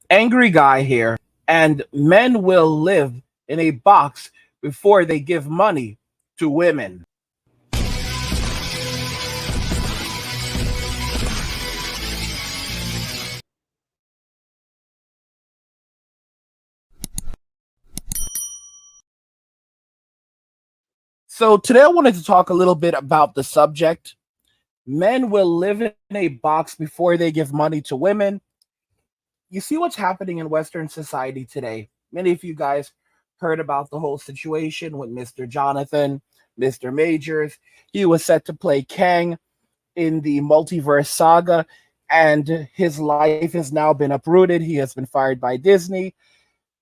Angry guy here, and men will live in a box before they give money to women. So today I wanted to talk a little bit about the subject. Men will live in a box before they give money to women. You see what's happening in Western society today. Many of you guys heard about the whole situation with Mr. Jonathan, Mr. Majors. He was set to play Kang in the multiverse saga, and his life has now been uprooted. He has been fired by Disney,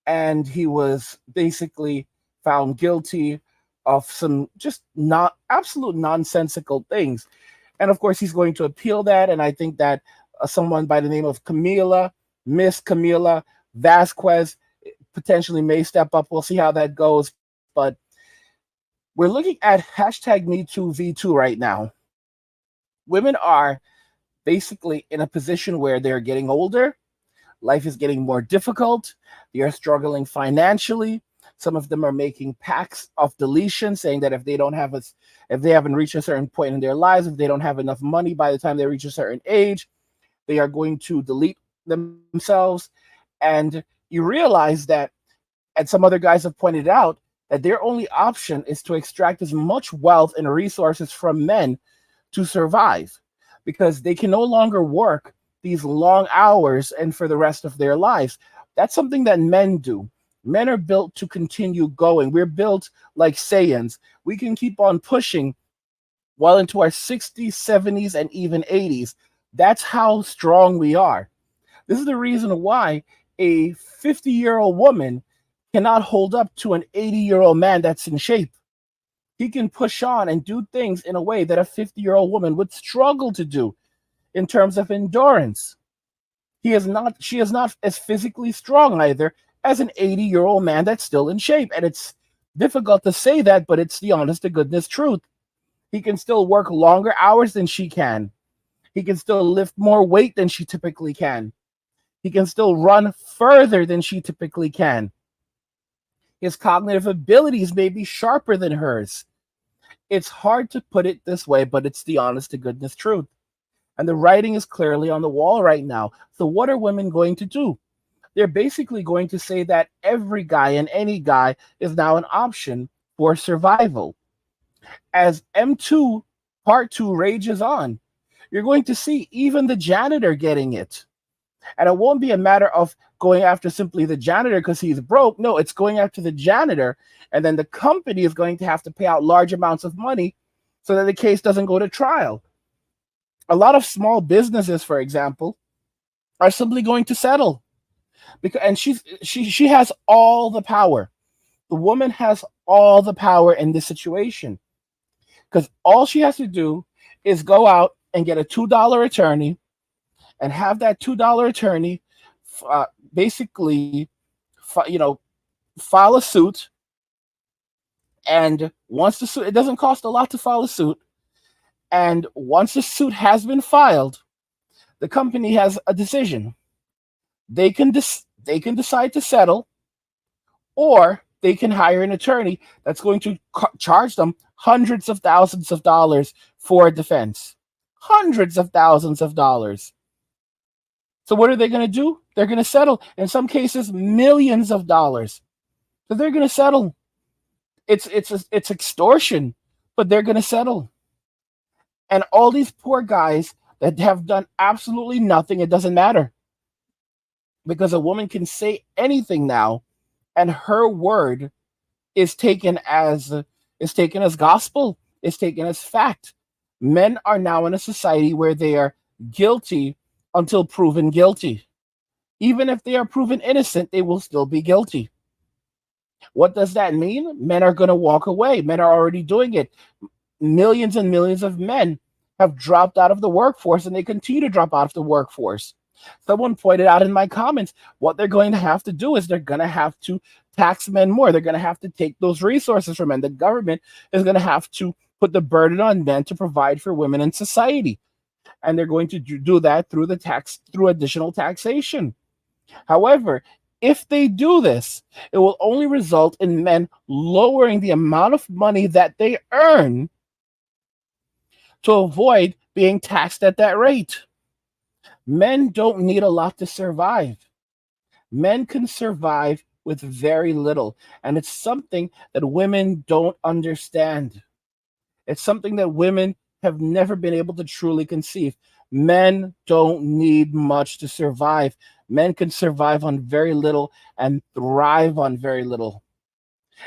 and he was basically found guilty of some just not absolute nonsensical things. And of course, he's going to appeal that. And I think that someone by the name of Miss Camila Vasquez, potentially may step up. We'll see how that goes. But we're looking at hashtag Me2V2 right now. Women are basically in a position where they're getting older. Life is getting more difficult. They are struggling financially. Some of them are making pacts of deletion, saying that if they haven't reached a certain point in their lives, if they don't have enough money by the time they reach a certain age, they are going to delete themselves. And you realize that, and some other guys have pointed out, that their only option is to extract as much wealth and resources from men to survive because they can no longer work these long hours and for the rest of their lives. That's something that men do. Men are built to continue going. We're built like Saiyans. We can keep on pushing well into our 60s, 70s, and even 80s. That's how strong we are. This is the reason why a 50-year-old woman cannot hold up to an 80-year-old man that's in shape. He can push on and do things in a way that a 50-year-old woman would struggle to do in terms of endurance. She is not as physically strong either as an 80-year-old man that's still in shape. And it's difficult to say that, but it's the honest to goodness truth. He can still work longer hours than she can. He can still lift more weight than she typically can. He can still run further than she typically can. His cognitive abilities may be sharper than hers. It's hard to put it this way, but it's the honest to goodness truth. And the writing is clearly on the wall right now. So, what are women going to do? They're basically going to say that every guy and any guy is now an option for survival. As M2 Part 2 rages on, you're going to see even the janitor getting it. And it won't be a matter of going after simply the janitor because he's broke. No, it's going after the janitor. And then the company is going to have to pay out large amounts of money so that the case doesn't go to trial. A lot of small businesses, for example, are simply going to settle because and she has all the power. The woman has all the power in this situation because all she has to do is go out and get a $2 attorney and have that $2 attorney basically you know file a suit. And once the suit, it doesn't cost a lot to file a suit. And once the suit has been filed, the company has a decision. They can decide to settle, or they can hire an attorney that's going to charge them hundreds of thousands of dollars for a defense. Hundreds of thousands of dollars. So what are they going to do? They're going to settle. In some cases, millions of dollars. So they're going to settle. It's extortion, but they're going to settle. And all these poor guys that have done absolutely nothing, it doesn't matter because a woman can say anything now, and her word is taken as gospel, is taken as fact. Men are now in a society where they are guilty until proven guilty. Even if they are proven innocent, they will still be guilty. What does that mean? Men are going to walk away. Men are already doing it. Millions and millions of men have dropped out of the workforce and they continue to drop out of the workforce. Someone pointed out in my comments what they're going to have to do is they're going to have to tax men more. They're going to have to take those resources from men. The government is going to have to put the burden on men to provide for women in society. And they're going to do that through additional taxation. However, if they do this, it will only result in men lowering the amount of money that they earn to avoid being taxed at that rate. Men don't need a lot to survive. Men can survive with very little. And it's something that women don't understand. It's something that women have never been able to truly conceive. Men don't need much to survive. Men can survive on very little and thrive on very little.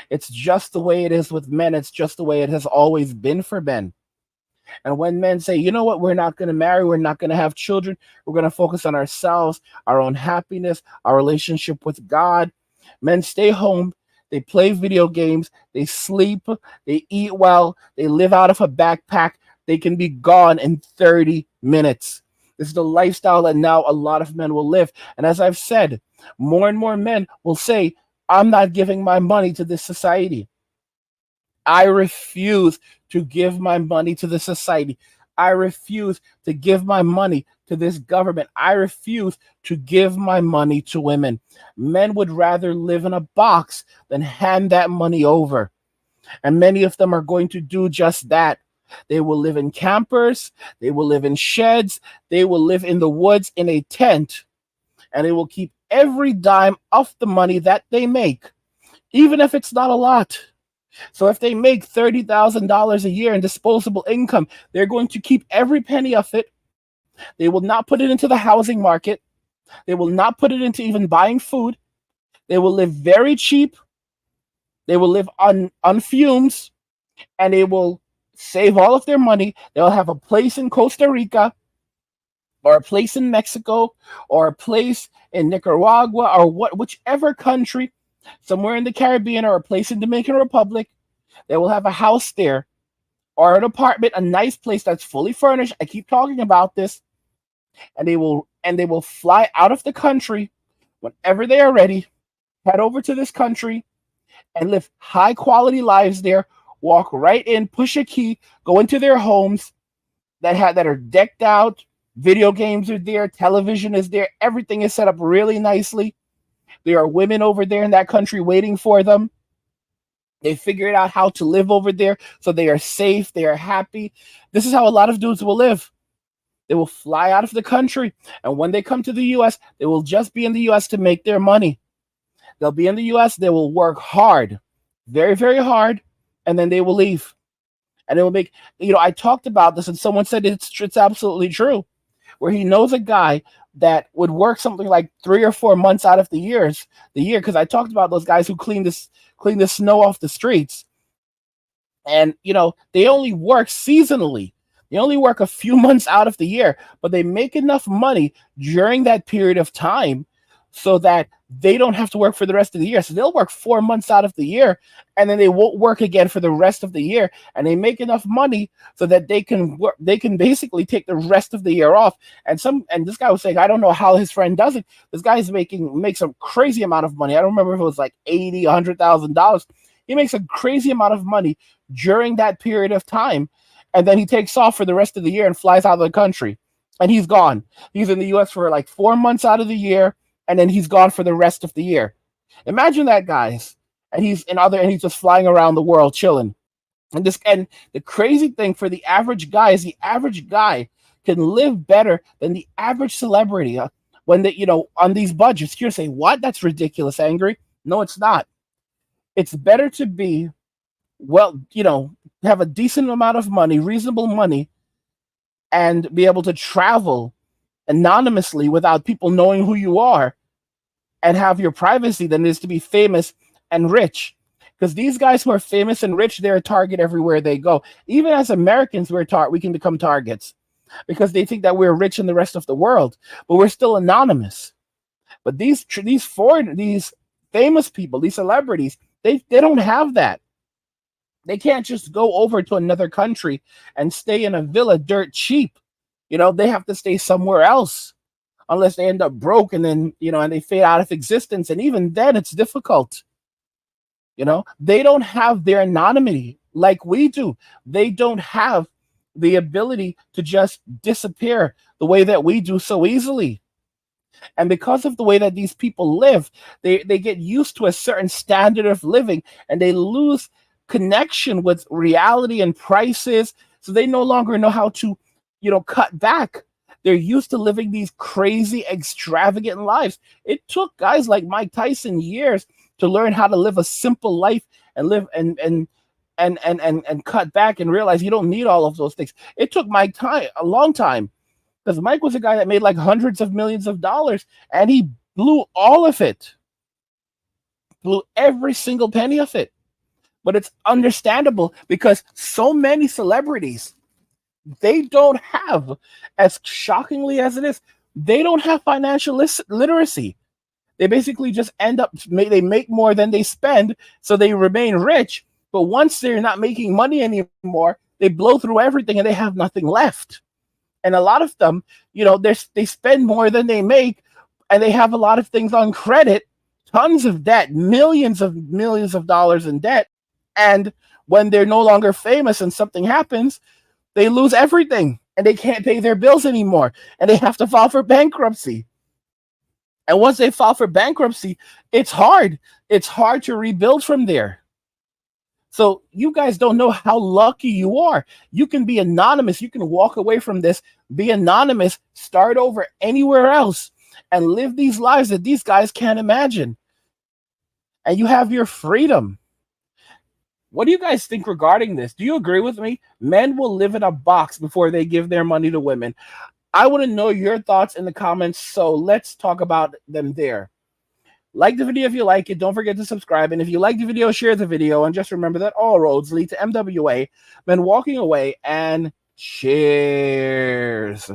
It's just the way it is with men. It's just the way it has always been for men. And when men say, you know what, we're not going to marry, we're not going to have children, we're going to focus on ourselves, our own happiness, our relationship with God, men stay home, they play video games, they sleep, they eat well, they live out of a backpack, they can be gone in 30 minutes. This is the lifestyle that now a lot of men will live. And as I've said, more and more men will say, I'm not giving my money to this society. I refuse to give my money to the society. I refuse to give my money to this government. I refuse to give my money to women. Men would rather live in a box than hand that money over. And many of them are going to do just that. They will live in campers, they will live in sheds, they will live in the woods in a tent, and they will keep every dime of the money that they make, even if it's not a lot. So if they make $30,000 a year in disposable income, they're going to keep every penny of it. They will not put it into the housing market. They will not put it into even buying food. They will live very cheap. They will live on fumes, and they will save all of their money. They'll have a place in Costa Rica, or a place in Mexico, or a place in Nicaragua, or whichever country, somewhere in the Caribbean, or a place in Dominican Republic. They will have a house there, or an apartment, a nice place that's fully furnished. I keep talking about this. And they will fly out of the country whenever they are ready, head over to this country and live high quality lives there, walk right in, push a key, go into their homes that are decked out, video games are there, television is there, everything is set up really nicely. There are women over there in that country waiting for them. They figured out how to live over there, so they are safe, they are happy. This is how a lot of dudes will live. They will fly out of the country, and when they come to the US, they will just be in the US to make their money. They'll be in the US, they will work hard, very, very hard, and then they will leave. And it will make, I talked about this, and someone said it's absolutely true, where he knows a guy that would work something like 3 or 4 months out of the year, because I talked about those guys who clean the snow off the streets. And they only work seasonally. They only work a few months out of the year, but they make enough money during that period of time so that they don't have to work for the rest of the year. So they'll work 4 months out of the year, and then they won't work again for the rest of the year, and they make enough money so that they can work. They can basically take the rest of the year off. And this guy was saying, I don't know how his friend does it. This guy's makes a crazy amount of money. I don't remember if it was like 80, $100,000. He makes a crazy amount of money during that period of time, and then he takes off for the rest of the year and flies out of the country, and he's gone. He's in the US for like 4 months out of the year, and then he's gone for the rest of the year. Imagine that, guys. And he's just flying around the world chilling. And the crazy thing for the average guy is the average guy can live better than the average celebrity when they, on these budgets. You're saying, what? That's ridiculous, Angry. No, it's not. It's better to be, well, have a decent amount of money, reasonable money, and be able to travel anonymously without people knowing who you are and have your privacy than it is to be famous and rich. Because these guys who are famous and rich, they're a target everywhere they go. Even as Americans, we can become targets because they think that we're rich in the rest of the world, but we're still anonymous. But these famous people, these celebrities, they don't have that. They can't just go over to another country and stay in a villa dirt cheap. They have to stay somewhere else unless they end up broke and then, and they fade out of existence. And even then, it's difficult. They don't have their anonymity like we do. They don't have the ability to just disappear the way that we do so easily. And because of the way that these people live, they get used to a certain standard of living, and they lose connection with reality and prices. So they no longer know how to, cut back. They're used to living these crazy, extravagant lives. It took guys like Mike Tyson years to learn how to live a simple life and live and cut back and realize you don't need all of those things. It took Mike time a long time, because Mike was a guy that made like hundreds of millions of dollars, and he blew all of it, blew every single penny of it. But it's understandable because so many celebrities, they don't have, as shockingly as it is, they don't have financial literacy. They basically just end up, they make more than they spend, so they remain rich. But once they're not making money anymore, they blow through everything and they have nothing left. And a lot of them, they spend more than they make, and they have a lot of things on credit, tons of debt, millions of dollars in debt. And when they're no longer famous and something happens, they lose everything and they can't pay their bills anymore, and they have to file for bankruptcy. And once they file for bankruptcy, it's hard. It's hard to rebuild from there. So you guys don't know how lucky you are. You can be anonymous. You can walk away from this, be anonymous, start over anywhere else, and live these lives that these guys can't imagine. And you have your freedom. What do you guys think regarding this? Do you agree with me? Men will live in a box before they give their money to women. I want to know your thoughts in the comments, so let's talk about them there. Like the video if you like it. Don't forget to subscribe. And if you like the video, share the video. And just remember that all roads lead to MWA. Men walking away, and cheers.